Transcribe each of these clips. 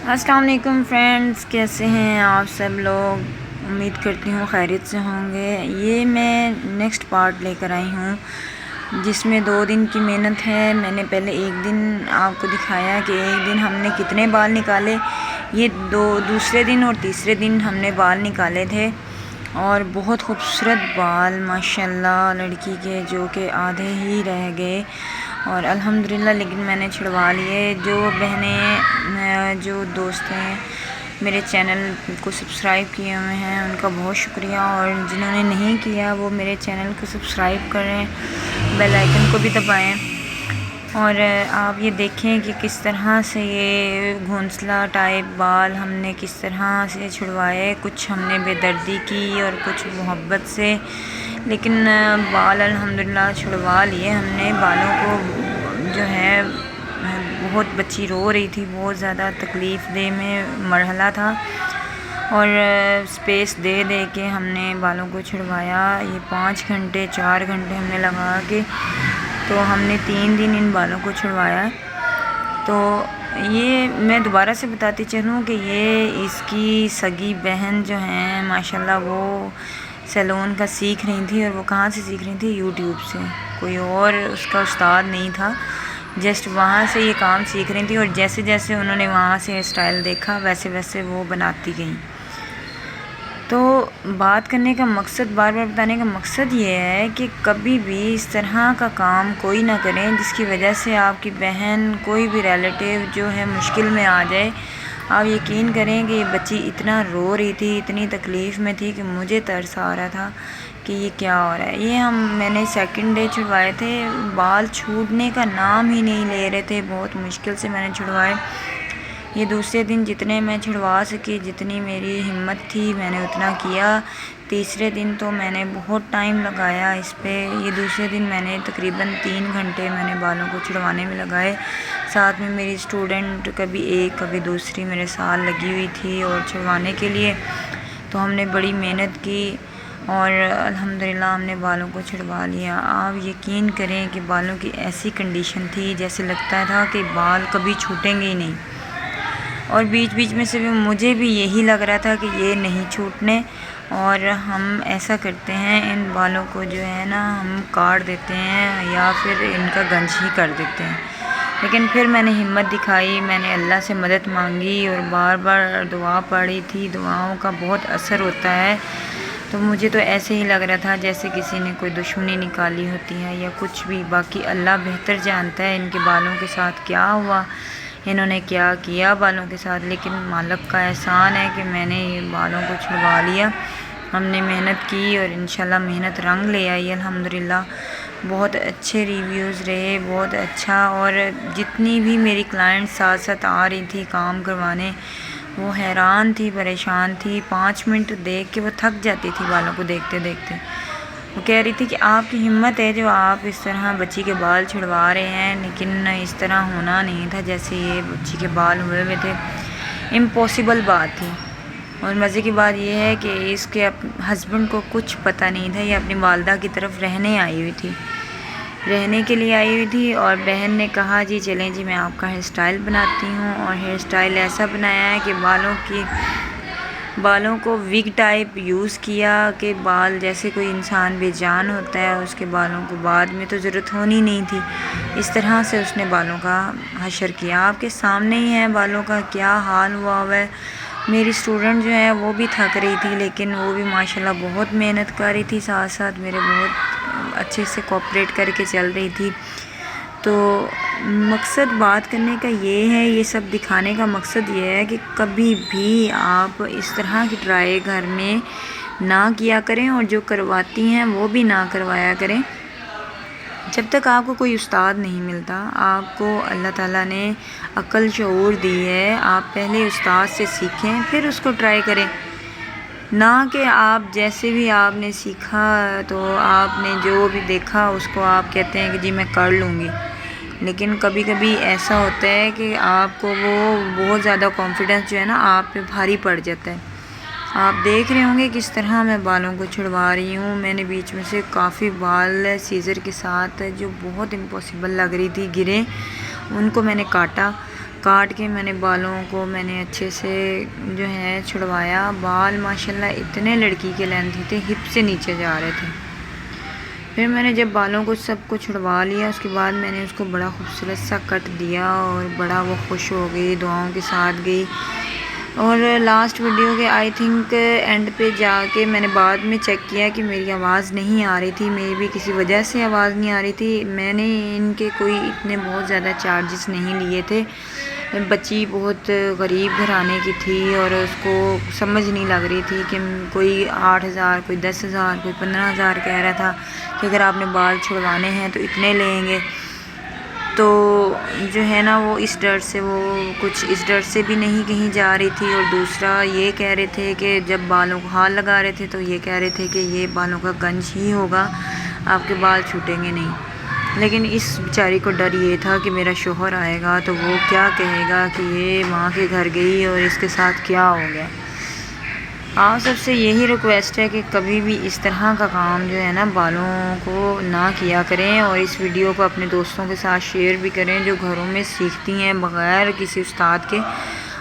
السلام علیکم فرینڈز، کیسے ہیں آپ سب لوگ؟ امید کرتی ہوں خیریت سے ہوں گے۔ یہ میں نیکسٹ پارٹ لے کر آئی ہوں جس میں 2 دن کی محنت ہے۔ میں نے پہلے ایک دن آپ کو دکھایا کہ ایک دن ہم نے کتنے بال نکالے، یہ دوسرے دن اور تیسرے دن ہم نے بال نکالے تھے، اور بہت خوبصورت بال ماشاءاللہ لڑکی کے، جو کہ آدھے ہی رہ گئے اور الحمدللہ لیکن میں نے چھڑوا لیے۔ جو بہنیں، جو دوست ہیں میرے چینل کو سبسکرائب کیے ہوئے ہیں ان کا بہت شکریہ، اور جنہوں نے نہیں کیا وہ میرے چینل کو سبسکرائب کریں، بیل آئیکن کو بھی دبائیں، اور آپ یہ دیکھیں کہ کس طرح سے یہ گھونسلہ ٹائپ بال ہم نے کس طرح سے چھڑوائے۔ کچھ ہم نے بے دردی کی اور کچھ محبت سے، لیکن بال الحمدللہ چھڑوا لیے ہم نے۔ بالوں کو جو ہے بہت بچی رو رہی تھی، بہت زیادہ تکلیف دہ میں مرحلہ تھا، اور سپیس دے دے کے ہم نے بالوں کو چھڑوایا۔ یہ 5 گھنٹے 4 گھنٹے ہم نے لگا کے، تو ہم نے 3 دن ان بالوں کو چھڑوایا۔ تو یہ میں دوبارہ سے بتاتی چلوں کہ یہ اس کی سگی بہن جو ہیں ماشاءاللہ وہ سیلون کا سیکھ رہی تھی، اور وہ کہاں سے سیکھ رہی تھی؟ یوٹیوب سے، کوئی اور اس کا استاد نہیں تھا، جسٹ وہاں سے یہ کام سیکھ رہی تھی، اور جیسے جیسے انہوں نے وہاں سے اسٹائل دیکھا ویسے ویسے وہ بناتی گئیں۔ تو بات کرنے کا مقصد، بار بار بتانے کا مقصد یہ ہے کہ کبھی بھی اس طرح کا کام کوئی نہ کریں جس کی وجہ سے آپ کی بہن، کوئی بھی ریلیٹیو جو ہے مشکل میں آ جائے۔ آپ یقین کریں کہ یہ بچی اتنا رو رہی تھی، اتنی تکلیف میں تھی کہ مجھے ترس آ رہا تھا کہ یہ کیا ہو رہا ہے۔ یہ میں نے سیکنڈ ڈے چھڑوائے تھے، بال چھوٹنے کا نام ہی نہیں لے رہے تھے، بہت مشکل سے میں نے چھڑوائے۔ یہ دوسرے دن جتنے میں چھڑوا سکی، جتنی میری ہمت تھی میں نے اتنا کیا۔ تیسرے دن تو میں نے بہت ٹائم لگایا اس پہ۔ یہ دوسرے دن میں نے تقریباً 3 گھنٹے میں نے بالوں کو چھڑوانے میں لگائے۔ ساتھ میں میری اسٹوڈنٹ کبھی ایک کبھی دوسری میرے ساتھ لگی ہوئی تھی اور چھڑوانے کے لیے، تو ہم نے بڑی محنت کی اور الحمدللہ ہم نے بالوں کو چھڑوا لیا۔ آپ یقین کریں کہ بالوں کی ایسی کنڈیشن تھی جیسے لگتا تھا کہ بال کبھی چھوٹیں گے ہی نہیں، اور بیچ بیچ میں سے بھی مجھے بھی یہی لگ رہا تھا کہ یہ نہیں چھوٹنے، اور ہم ایسا کرتے ہیں ان بالوں کو جو ہے نا ہم کاٹ دیتے ہیں یا پھر ان کا گنج ہی کر دیتے ہیں۔ لیکن پھر میں نے ہمت دکھائی، میں نے اللہ سے مدد مانگی اور بار بار دعا پڑھی تھی۔ دعاؤں کا بہت اثر ہوتا ہے، تو مجھے تو ایسے ہی لگ رہا تھا جیسے کسی نے کوئی دشمنی نکالی ہوتی ہے یا کچھ بھی۔ باقی اللہ بہتر جانتا ہے ان کے بالوں کے ساتھ کیا ہوا، انہوں نے کیا کیا بالوں کے ساتھ، لیکن مالک کا احسان ہے کہ میں نے یہ بالوں کو چھڑوا لیا۔ ہم نے محنت کی اور انشاءاللہ محنت رنگ لے آئی الحمدللہ۔ بہت اچھے ریویوز رہے، بہت اچھا، اور جتنی بھی میری کلائنٹ ساتھ ساتھ آ رہی تھی کام کروانے وہ حیران تھی، پریشان تھی۔ 5 منٹ دیکھ کے وہ تھک جاتی تھی بالوں کو دیکھتے دیکھتے۔ وہ کہہ رہی تھی کہ آپ کی ہمت ہے جو آپ اس طرح بچی کے بال چھڑوا رہے ہیں، لیکن اس طرح ہونا نہیں تھا جیسے یہ بچی کے بال ہوئے ہوئے تھے، امپاسبل بات تھی۔ اور مزے کی بات یہ ہے کہ اس کے ہسبینڈ کو کچھ پتہ نہیں تھا، یہ اپنی والدہ کی طرف رہنے آئی ہوئی تھی، رہنے کے لیے آئی ہوئی تھی، اور بہن نے کہا جی چلیں جی میں آپ کا ہیئر اسٹائل بناتی ہوں، اور ہیئر اسٹائل ایسا بنایا ہے کہ بالوں کو وگ ٹائپ یوز کیا، کہ بال جیسے کوئی انسان بے جان ہوتا ہے اس کے بالوں کو بعد میں تو ضرورت ہونی نہیں تھی، اس طرح سے اس نے بالوں کا حشر کیا۔ آپ کے سامنے ہی ہے بالوں کا کیا حال ہوا ہوا ہے۔ میری اسٹوڈنٹ جو ہے وہ بھی تھک رہی تھی، لیکن وہ بھی ماشاءاللہ بہت محنت کر رہی تھی، ساتھ ساتھ میرے بہت اچھے سے کوآپریٹ کر کے چل رہی تھی۔ تو مقصد بات کرنے کا یہ ہے، یہ سب دکھانے کا مقصد یہ ہے کہ کبھی بھی آپ اس طرح کی ٹرائی گھر میں نہ کیا کریں، اور جو کرواتی ہیں وہ بھی نہ کروایا کریں جب تک آپ کو کوئی استاد نہیں ملتا۔ آپ کو اللہ تعالیٰ نے عقل شعور دی ہے، آپ پہلے استاد سے سیکھیں پھر اس کو ٹرائی کریں، نہ کہ آپ جیسے بھی آپ نے سیکھا تو آپ نے جو بھی دیکھا اس کو آپ کہتے ہیں کہ جی میں کر لوں گی۔ لیکن کبھی کبھی ایسا ہوتا ہے کہ آپ کو وہ بہت زیادہ کانفیڈنس جو ہے نا آپ پہ بھاری پڑ جاتا ہے۔ آپ دیکھ رہے ہوں گے کس طرح میں بالوں کو چھڑوا رہی ہوں۔ میں نے بیچ میں سے کافی بال سیزر کے ساتھ جو بہت امپاسبل لگ رہی تھی گرے، ان کو میں نے کاٹا، کاٹ کے میں نے بالوں کو میں نے اچھے سے جو ہے چھڑوایا۔ بال ماشاءاللہ اتنے لڑکی کے لینتھی تھے، ہپ سے نیچے جا رہے تھے۔ پھر میں نے جب بالوں کو سب کو چھڑوا لیا، اس کے بعد میں نے اس کو بڑا خوبصورت سا کٹ دیا اور بڑا وہ خوش ہو گئی، دعاؤں کے ساتھ گئی۔ اور لاسٹ ویڈیو کے آئی تھنک اینڈ پہ جا کے میں نے بعد میں چیک کیا کہ میری آواز نہیں آ رہی تھی، میری بھی کسی وجہ سے آواز نہیں آ رہی تھی۔ میں نے ان کے کوئی اتنے بہت زیادہ چارجز نہیں لیے تھے۔ بچی بہت غریب گھرانے کی تھی اور اس کو سمجھ نہیں لگ رہی تھی کہ کوئی 8,000 کوئی 10,000 کوئی 15,000 کہہ رہا تھا کہ اگر آپ نے بال چھڑوانے ہیں تو اتنے لیں گے۔ تو جو ہے نا وہ اس ڈر سے بھی نہیں کہیں جا رہی تھی، اور دوسرا یہ کہہ رہے تھے کہ جب بالوں کو ہار لگا رہے تھے تو یہ کہہ رہے تھے کہ یہ بالوں کا گنج ہی ہوگا، آپ کے بال چھوٹیں گے نہیں۔ لیکن اس بیچاری کو ڈر یہ تھا کہ میرا شوہر آئے گا تو وہ کیا کہے گا کہ یہ ماں کے گھر گئی اور اس کے ساتھ کیا ہو گیا۔ آپ سب سے یہی ریکویسٹ ہے کہ کبھی بھی اس طرح کا کام جو ہے نا بالوں کو نہ کیا کریں، اور اس ویڈیو کو اپنے دوستوں کے ساتھ شیئر بھی کریں جو گھروں میں سیکھتی ہیں بغیر کسی استاد کے،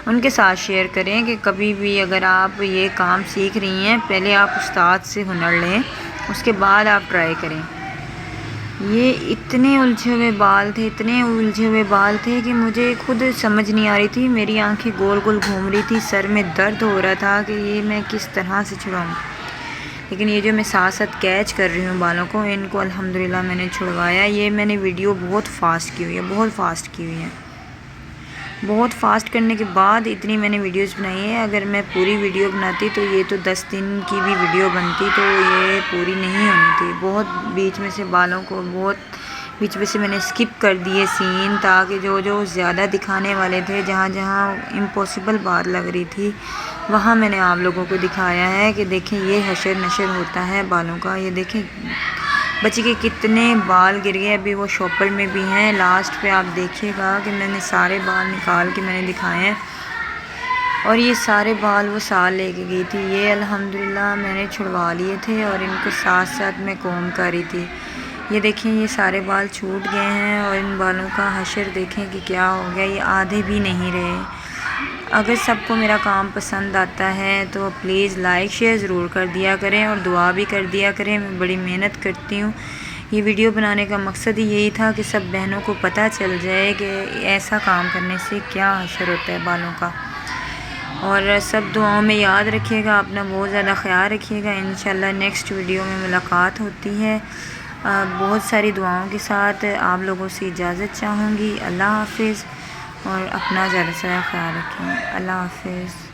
ان کے ساتھ شیئر کریں کہ کبھی بھی اگر آپ یہ کام سیکھ رہی ہیں پہلے آپ استاد سے ہنر لیں، اس کے بعد آپ ٹرائی کریں۔ یہ اتنے الجھے ہوئے بال تھے کہ مجھے خود سمجھ نہیں آ رہی تھی، میری آنکھیں گول گول گھوم رہی تھی، سر میں درد ہو رہا تھا کہ یہ میں کس طرح سے چھڑاؤں۔ لیکن یہ جو میں ساتھ کیچ کر رہی ہوں بالوں کو، ان کو الحمدللہ میں نے چھڑوایا۔ یہ میں نے ویڈیو بہت فاسٹ کی ہوئی ہے، بہت فاسٹ کرنے کے بعد اتنی میں نے ویڈیوز بنائی ہے۔ اگر میں پوری ویڈیو بناتی تو یہ تو 10 دن کی بھی ویڈیو بنتی، تو یہ پوری نہیں ہونی تھی۔ بہت بیچ میں سے بالوں کو میں نے سکپ کر دیے سین، تاکہ جو زیادہ دکھانے والے تھے، جہاں امپاسبل بات لگ رہی تھی، وہاں میں نے آپ لوگوں کو دکھایا ہے کہ دیکھیں یہ حشر نشر ہوتا ہے بالوں کا۔ یہ دیکھیں بچی کے کتنے بال گر گئے، ابھی وہ شاپر میں بھی ہیں۔ لاسٹ پہ آپ دیکھیے گا کہ میں نے سارے بال نکال کے میں نے دکھائے ہیں، اور یہ سارے بال وہ سال لے کے گئی تھی۔ یہ الحمدللہ میں نے چھڑوا لیے تھے اور ان کو ساتھ میں کوم کر رہی تھی۔ یہ دیکھیں یہ سارے بال چھوٹ گئے ہیں، اور ان بالوں کا حشر دیکھیں کہ کیا ہو گیا، یہ آدھے بھی نہیں رہے۔ اگر سب کو میرا کام پسند آتا ہے تو پلیز لائک شیئر ضرور کر دیا کریں، اور دعا بھی کر دیا کریں۔ میں بڑی محنت کرتی ہوں، یہ ویڈیو بنانے کا مقصد ہی یہی تھا کہ سب بہنوں کو پتہ چل جائے کہ ایسا کام کرنے سے کیا حشر ہوتا ہے بالوں کا۔ اور سب دعاؤں میں یاد رکھیے گا، اپنا بہت زیادہ خیال رکھیے گا۔ انشاءاللہ نیکسٹ ویڈیو میں ملاقات ہوتی ہے، بہت ساری دعاؤں کے ساتھ۔ آپ لوگوں سے اجازت چاہوں گی۔ اللہ حافظ، اور اپنا زیادہ سے زیادہ خیال رکھیں۔ اللہ حافظ۔